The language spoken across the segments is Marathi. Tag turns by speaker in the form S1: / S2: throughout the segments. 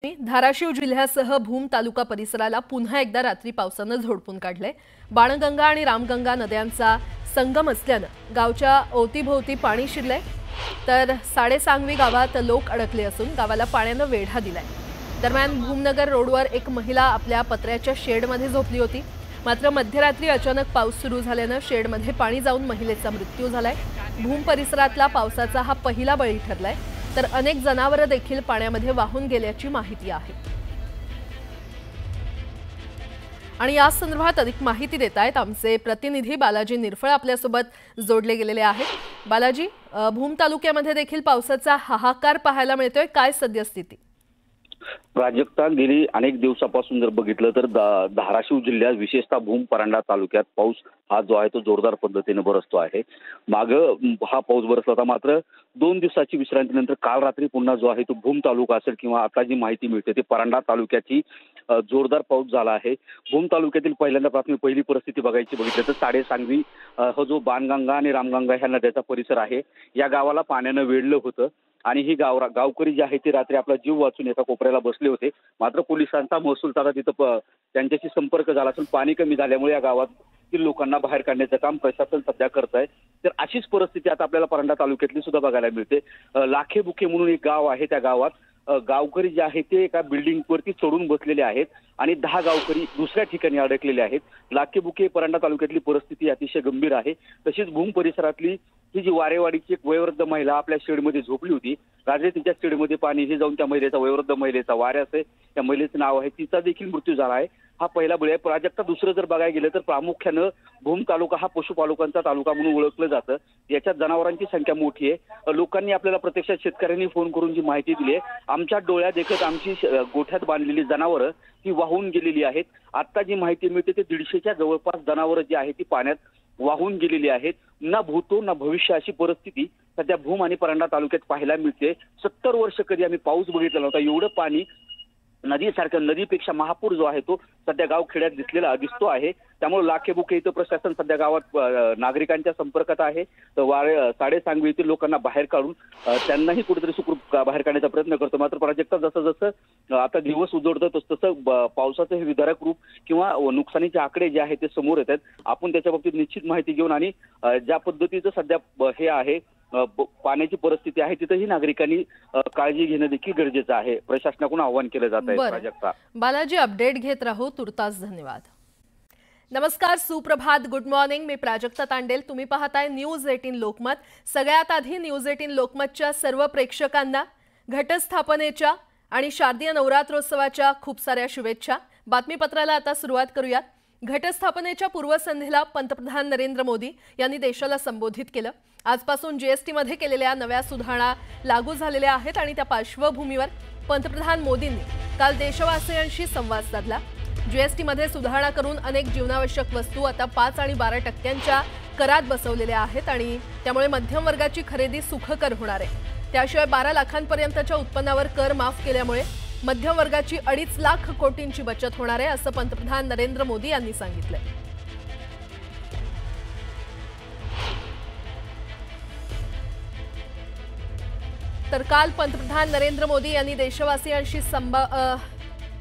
S1: धाराशिव जिल्ह्यासह भूम तालुका परिसराला पुन्हा एकदा रात्री पावसानं झोडपून काढले। बाणगंगा आणि रामगंगा नद्यांचा संगम असल्यानं गावच्या ओतीभोवती पाणी शिरले, तर साडेसांगवी गावात लोक अडकले असून गावाला पाण्यानं वेढा दिलाय। दरम्यान भूमनगर रोडवर एक महिला आपल्या पत्र्याच्या शेडमध्ये झोपली होती, मात्र मध्यरात्री अचानक पाऊस सुरू झाल्यानं शेडमध्ये पाणी जाऊन महिलेचा मृत्यू झालाय। भूम परिसरातला पावसाचा हा पहिला बळी ठरलाय, तर अनेक जनावरं देखील पाण्यामध्ये वाहून गेल्याची माहिती आहे। आणि या संदर्भात अधिक माहिती देत आहेत आमचे प्रतिनिधी बालाजी निरफळ आपल्यासोबत जोडले गेलेले आहेत। बालाजी, भूम तालुक्यामध्ये देखील पावसाचा हाहाकार पाहायला मिळतोय, काय सद्यस्थिती?
S2: प्राजक्ता, गेली अनेक दिवसापासून जर बघितलं तर धाराशिव जिल्ह्यात विशेषतः भूम परांडा तालुक्यात पाऊस हा जो आहे तो जोरदार पद्धतीने बरसतो आहे। मागं हा पाऊस बरसला होता, मात्र 2 दिवसाची विश्रांतीनंतर काल रात्री पुन्हा जो आहे तो भूम तालुका असेल किंवा आता जी माहिती मिळते ते परांडा तालुक्याची जोरदार पाऊस झाला आहे। भूम तालुक्यातील पहिली परिस्थिती बघितलं तर साडेसांगवी हा जो बाणगंगा आणि रामगंगा ह्या नद्याचा परिसर आहे, या गावाला पाण्यानं वेढलं होतं आणि ही गावकरी जे आहे ते रात्री आपला जीव वाचून एका कोपऱ्याला बसले होते। मात्र पोलिसांचा महसूल आता तिथं त्यांच्याशी संपर्क झाला असून पाणी कमी झाल्यामुळे या गावातील लोकांना बाहेर काढण्याचं काम प्रशासन सध्या करत आहे। तर अशीच परिस्थिती आता आपल्याला परांडा तालुक्यातली सुद्धा बघायला मिळते। लाखेबुके म्हणून एक गाव आहे, त्या गावात गावकरी जे आहे ते एका बिल्डिंगवरती चढून बसलेले आहेत आणि 10 गावकरी दुसऱ्या ठिकाणी अडकलेले आहेत। लाखेबुके परांडा तालुक्यातली परिस्थिती अतिशय गंभीर आहे। तशीच भूम परिसरातली ही जी वारेवाडीची एक वयोवृद्ध महिला आपल्या शेडमध्ये झोपली होती, रात्री तिच्या शेडमध्ये पाणी हे जाऊन त्या वयोवृद्ध महिलेचा वाऱ्यास आहे, त्या महिलेचं नाव आहे, तिचा देखील मृत्यू झाला आहे। हा पहिला बळी आहे। प्राजक्ता, दुसरं जर बघायला गेलं तर प्रामुख्यानं भूम तालुका हा पशुपालकांचा तालुका म्हणून ओळखलं जातं। याच्यात जनावरांची संख्या मोठी आहे। लोकांनी आपल्याला प्रत्यक्षात शेतकऱ्यांनी फोन करून जी माहिती दिली आहे, आमच्या डोळ्यात देखत आमची गोठ्यात बांधलेली जनावरं ती वाहून गेलेली आहेत। आता जी माहिती मिळते ते 150च्या जवळपास जनावरं जी आहेत ती पाण्यात वाहून गेलेली आहेत। ना भूतो ना भविष्य अशी परिस्थिती सध्या भूम आणि परांडा तालुक्यात पाहायला मिळते। 70 वर्ष कधी आम्ही पाऊस बघितला नव्हता, एवढं पाणी नदीसारखं, नदीपेक्षा महापूर जो आहे तो सध्या गावखेड्यात दिसतो आहे। त्यामुळे लाखेबुके इथं प्रशासन सध्या गावात नागरिकांच्या संपर्कात आहे। तर साडेसांगवी येथील लोकांना बाहेर काढून त्यांनाही कुठेतरी सुखरूप बाहेर काढण्याचा प्रयत्न करतो। मात्र प्राजक्ता, जसं आता दिवस उजवतात तसं पावसाचं हे विदारक रूप किंवा नुकसानीचे आकडे जे आहेत ते समोर येत आहेत। आपण त्याच्या बाबतीत निश्चित माहिती घेऊन आणि ज्या पद्धतीचं सध्या हे आहे पाण्याची परिस्थिती आहे तिथेही नागरिकांनी काळजी घेणं देखील गरजेचं आहे। प्रशासनाकडून आवाहन केलं जात आहे। प्राजक्ता,
S1: बालाजी, अपडेट घेत राहू, तुर्तास धन्यवाद। नमस्कार, सुप्रभात, गुड मॉर्निंग। मी प्राजक्ता तांडेल, तुम्ही पाहताय न्यूज 18 लोकमत। सगळ्यात आधी न्यूज 18 लोकमतच्या सर्व प्रेक्षकांना घटस्थापनेच्या आणि शारदीय नवरात्रोत्सवाच्या खूप साऱ्या शुभेच्छा। बातमीपत्राला आता सुरुवात करूयात। घटस्थापनेच्या पूर्वसंध्येला पंतप्रधान नरेंद्र मोदी यांनी देशाला संबोधित केलं। आजपासून जीएसटी मध्ये केलेल्या नव्या सुधारणा लागू झालेल्या आहेत आणि त्या पार्श्वभूमीवर पंतप्रधान मोदींनी काल देशवासियांशी संवाद साधला। जीएसटी मध्ये सुधारणा करून अनेक जीवनावश्यक वस्तू आता 5 आणि 12% करात बसवलेल्या आहेत आणि त्यामुळे मध्यम वर्गाची खरेदी सुखकर होणार आहे। त्याशिवाय 12 लाखांपर्यंतच्या उत्पन्नावर कर माफ केल्यामुळे मध्यम वर्गाची 2.5 लाख कोटींची बचत होणार आहे, असं पंतप्रधान नरेंद्र मोदी यांनी सांगितलंय। तर काल पंतप्रधान नरेंद्र मोदी यांनी देशवासियांशी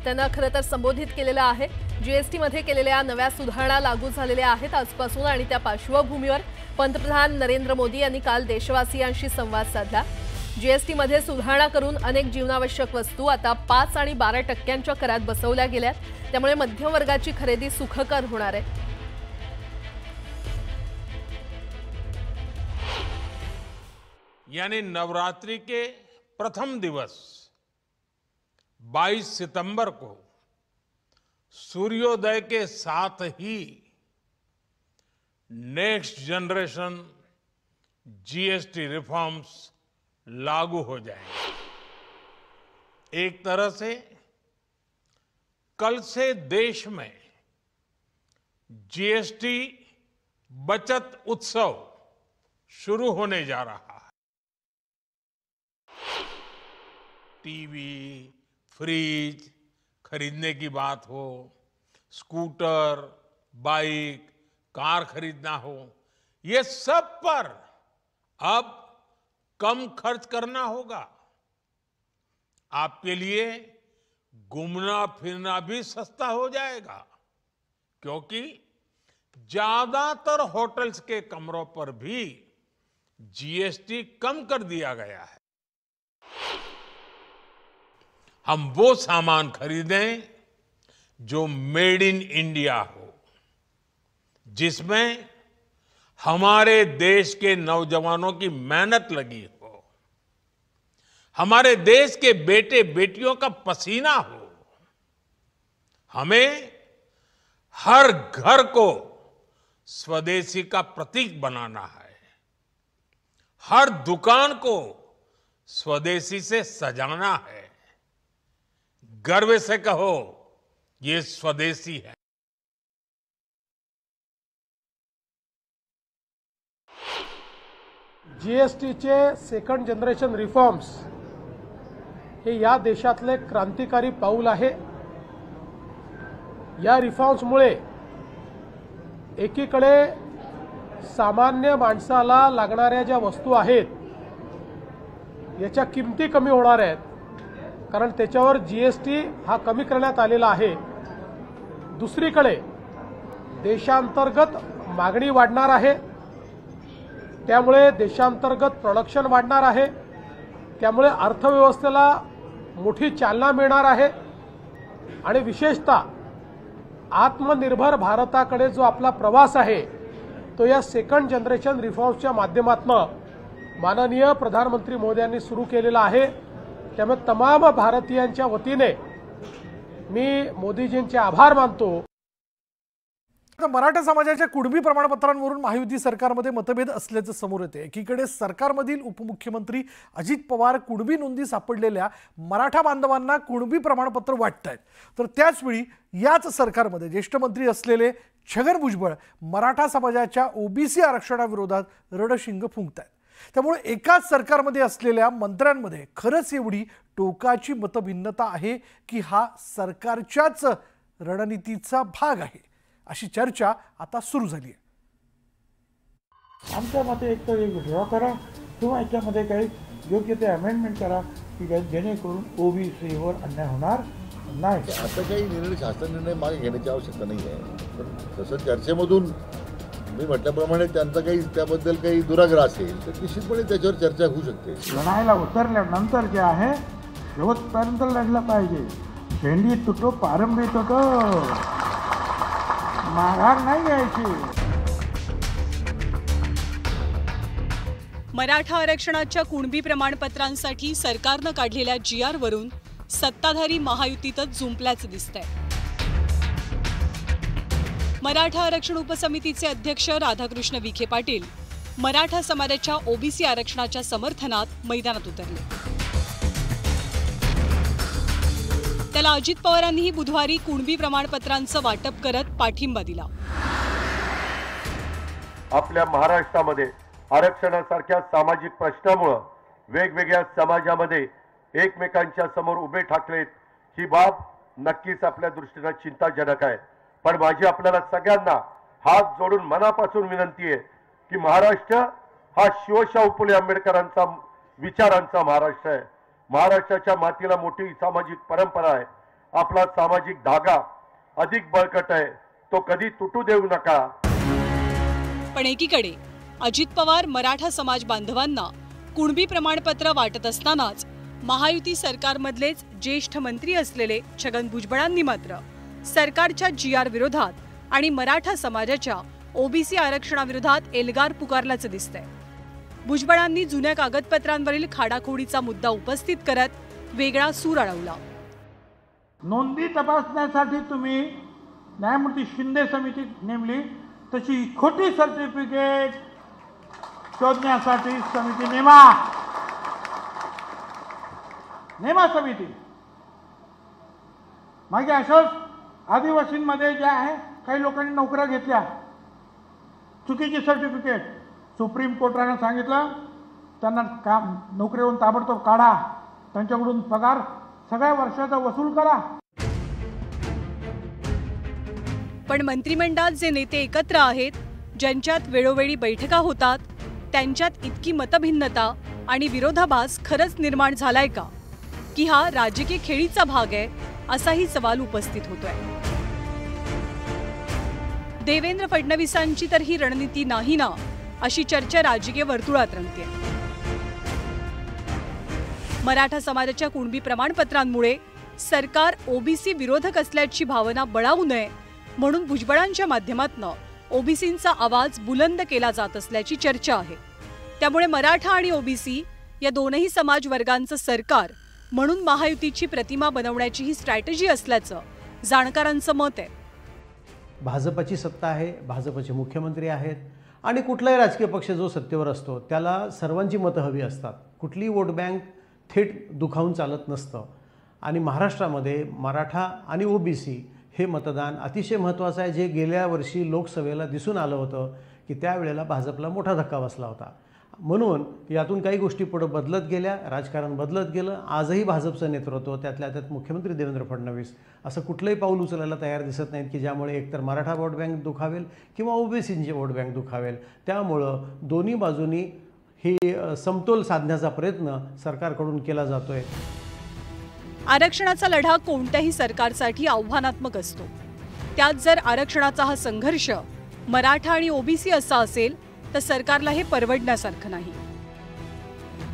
S1: त्यांना खरं तर संबोधित केलेलं आहे। जीएसटी मध्ये केलेल्या नव्या सुधारणा लागू झालेल्या आहेत आजपासून आणि त्या पार्श्वभूमीवर पंतप्रधान नरेंद्र मोदी यांनी काल देशवासियांशी संवाद साधला। जीएसटी मध्ये सुधारणा करून अनेक जीवनावश्यक वस्तू आता 5 आणि 12% करात बसवल्या गेल्यात, त्यामुळे मध्यम वर्गाची खरेदी सुखकर होणार आहे।
S3: यानी नवरात्रि के प्रथम दिवस 22 सितंबर को सूर्योदय के साथ ही नेक्स्ट जनरेशन जीएसटी रिफॉर्म्स लागू हो जाएंगे। एक तरह से कल से देश में जीएसटी बचत उत्सव शुरू होने जा रहा है। टीवी, फ्रिज खरीदने की बात हो, स्कूटर, बाइक, कार खरीदना हो, ये सब पर अब कम खर्च करना होगा। आपके लिए घूमना फिरना भी सस्ता हो जाएगा, क्योंकि ज्यादातर होटल्स के कमरों पर भी जीएसटी कम कर दिया गया है। हम वो सामान खरीदें जो मेड इन इंडिया हो, जिसमें हमारे देश के नौजवानों की मेहनत लगी हो, हमारे देश के बेटे बेटियों का पसीना हो। हमें हर घर को स्वदेशी का प्रतीक बनाना है, हर दुकान को स्वदेशी से सजाना है। गर्व से कहो, ये स्वदेशी है।
S4: जीएसटीचे सेकंड जनरेशन रिफॉर्म्स हे या देशातले क्रांतिकारी पाऊल आहे। या रिफॉर्म्समुळे एकीकडे सामान्य माणसाला लागणाऱ्या ज्या वस्तू आहेत याच्या किमती कमी होणार आहेत, कारण त्याच्यावर जीएसटी हा कमी करण्यात आलेला आहे। दुसरीकडे देशांतर्गत मागणी वाढणार आहे, त्यामुळे देशांतर्गत प्रोडक्शन वाढणार आहे, त्यामुळे अर्थव्यवस्थेला मोठी चालना मिळणार आहे आणि विशेषतः आत्मनिर्भर भारताकडे जो आपला प्रवास आहे तो या सेकंड जनरेशन रिफॉर्म्सच्या माध्यमातून माननीय प्रधानमंत्री मोदयांनी सुरू केलेला आहे। त्यामुळे तमाम भारतीयांच्या वतीने मी मोदीजींचे आभार मानतो।
S5: मराठा समाजाच्या कुणबी प्रमाणपत्रांवरून महायुती सरकारमध्ये मतभेद असल्याचं समोर येते। एकीकडे सरकारमधील उपमुख्यमंत्री अजित पवार कुणबी नोंदी सापडलेल्या मराठा बांधवांना कुणबी प्रमाणपत्र वाटतायत, तर त्याचवेळी याच सरकारमध्ये ज्येष्ठ मंत्री असलेले छगन भुजबळ मराठा समाजाच्या ओबीसी आरक्षणाविरोधात रणशिंग फुंकतायत। त्यामुळे एकाच सरकारमध्ये असलेल्या मंत्र्यांमध्ये खरंच एवढी टोकाची मतभिन्नता आहे की हा सरकारच्याच रणनीतीचा भाग आहे, अशी चर्चा आता सुरू झाली आहे।
S6: आमच्या मते एक तर विड्रॉ करा किंवा याच्यामध्ये काही योग्य ते अमेंडमेंट करा की जेणेकरून ओबीसीवर अन्याय होणार नाही।
S7: आता काही निर्णय शासन निर्णय मागे घेण्याची आवश्यकता नाही आहे, पण तसं चर्चेमधून मी म्हटल्याप्रमाणे त्यांचा काही त्याबद्दल काही दुराग्रह असेल तर निश्चितपणे त्याच्यावर चर्चा होऊ शकते।
S6: लढाईला उतरल्यानंतर जे आहे शेवटपर्यंत लढलं पाहिजे। भेंडी तुटो पारंबी तुटो, माघार नाही घ्यायची।
S8: मराठा आरक्षणाच्या कुणबी प्रमाणपत्रांसाठी सरकारनं काढलेल्या GR वरून सत्ताधारी महायुतीतच जुंपल्याचं दिसतंय। मराठा आरक्षण उपसमितीचे अध्यक्ष राधाकृष्ण विखे पाटील मराठा समाजाच्या ओबीसी आरक्षणाच्या समर्थनात मैदानात उतरले। त्याला अजित पवारांनीही बुधवारी कुणबी प्रमाणपत्रांचं वाटप करत पाठिंबा दिला।
S9: आपल्या महाराष्ट्रामध्ये आरक्षणासारख्या सामाजिक प्रश्नामुळे वेगवेगळ्या समाजामध्ये एकमेकांच्या समोर उभे ठाकलेत, ही बाब नक्कीच आपल्या दृष्टीने चिंताजनक आहे। पण माझी आपल्याला सगळ्यांना हात जोडून मनापासून विनंती आहे की महाराष्ट्र हा शिवशाहू फुले आंबेडकरांचा विचारांचा महाराष्ट्र आहे। महाराष्ट्राच्या मातीला मोठी सामाजिक परंपरा आहे, आपला सामाजिक धागा अधिक बळकट आहे, तो कधी तुटू देऊ नका।
S8: पण एकीकडे अजित पवार मराठा समाज बांधवांना कुणबी प्रमाणपत्र वाटत असतानाच महायुती सरकारमधलेच ज्येष्ठ मंत्री असलेले छगन भुजबळांनी मात्र सरकारच्या GR विरोधात आणि मराठा समाजाच्या ओबीसी आरक्षणाविरोधात एल्गार पुकारल्याचं दिसतंय। भुजबळांनी जुन्या कागदपत्रांवरील खाडाखोडीचा मुद्दा उपस्थित करत वेगळा सूर अडवला।
S6: नोंदी तपासण्यासाठी तुम्ही न्यायमूर्ती शिंदे समिती नेमली, तशी खोटी सर्टिफिकेट शोधण्यासाठी समिती नेमा समिती। मागे अशाच आदिवासींमध्ये जे आहे काही लोकांनी नोकऱ्या घेतल्या, चुकीची सर्टिफिकेट, सुप्रीम कोर्टाने सांगितलं त्यांना काम नोकरीवरून ताबडतोब काढा, त्यांच्याकडून पगार सगळ्या वर्षाचा वसूल करा।
S8: पण मंत्रिमंडळात जे नेते एकत्र आहेत, ज्यांच्यात वेळोवेळी बैठका होतात, त्यांच्यात इतकी मतभिन्नता आणि विरोधाभास खरंच निर्माण झालाय का, की हा राजकीय खेळीचा भाग आहे, असाही सवाल उपस्थित होतोय। देवेंद्र फडणवीसांची तर ही रणनीती नाही ना, अशी चर्चा राजकीय वर्तुळात रंगते। मराठा समाजाच्या कुणबी प्रमाणपत्रांमुळे सरकार ओबीसी विरोधक असल्याची भावना बळावू नये म्हणून भुजबळांच्या माध्यमातून ओबीसींचा आवाज बुलंद केला जात असल्याची चर्चा आहे। त्यामुळे मराठा आणि ओबीसी या दोनही समाज वर्गांचं सरकार म्हणून महायुतीची प्रतिमा बनवण्याची ही स्ट्रॅटेजी असल्याचं जाणकारांचं मत आहे।
S10: भाजपची सत्ता आहे, भाजपचे मुख्यमंत्री आहेत आणि कुठलाही राजकीय पक्ष जो सत्तेवर असतो त्याला सर्वांची मतं हवी असतात। कुठलीही वोट बँक थेट दुखावून चालत नसतं आणि महाराष्ट्रामध्ये मराठा आणि ओबीसी हे मतदान अतिशय महत्त्वाचं आहे, जे गेल्या वर्षी लोकसभेला दिसून आलं होतं की त्यावेळेला भाजपला मोठा धक्का बसला होता। म्हणून यातून काही गोष्टी पुढे बदलत गेल्या, राजकारण बदलत गेलं। आजही भाजपचं नेतृत्व, त्यातल्या त्यात मुख्यमंत्री देवेंद्र फडणवीस असं कुठलंही पाऊल उचलायला तयार दिसत नाहीत की ज्यामुळे एकतर मराठा वोट बँक दुखावेल किंवा ओबीसींची वोट बँक दुखावेल। त्यामुळं दोन्ही बाजूनी ही समतोल साधण्याचा प्रयत्न सरकारकडून केला जातोय।
S8: आरक्षणाचा लढा कोणत्याही सरकारसाठी आव्हानात्मक असतो। त्यात जर आरक्षणाचा हा संघर्ष मराठा आणि ओबीसी असा असेल तर सरकारला हे परवडण्यासारखं नाही।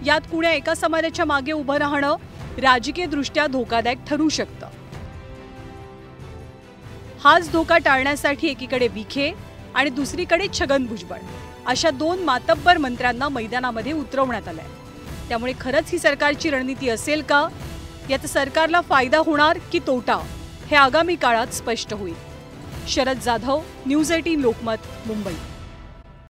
S8: यात कुण्या एका समाजाच्या मागे उभं राहणं राजकीयदृष्ट्या धोकादायक ठरू शकतं। हाच धोका टाळण्यासाठी एकीकडे विखे आणि दुसरीकडे छगन भुजबळ अशा दोन मातब्बर मंत्र्यांना मैदानामध्ये उतरवण्यात आलंय। त्यामुळे खरंच ही सरकारची रणनीती असेल का, यात सरकारला फायदा होणार की तोटा हे आगामी काळात स्पष्ट होईल। शरद जाधव, न्यूज 18 लोकमत, मुंबई।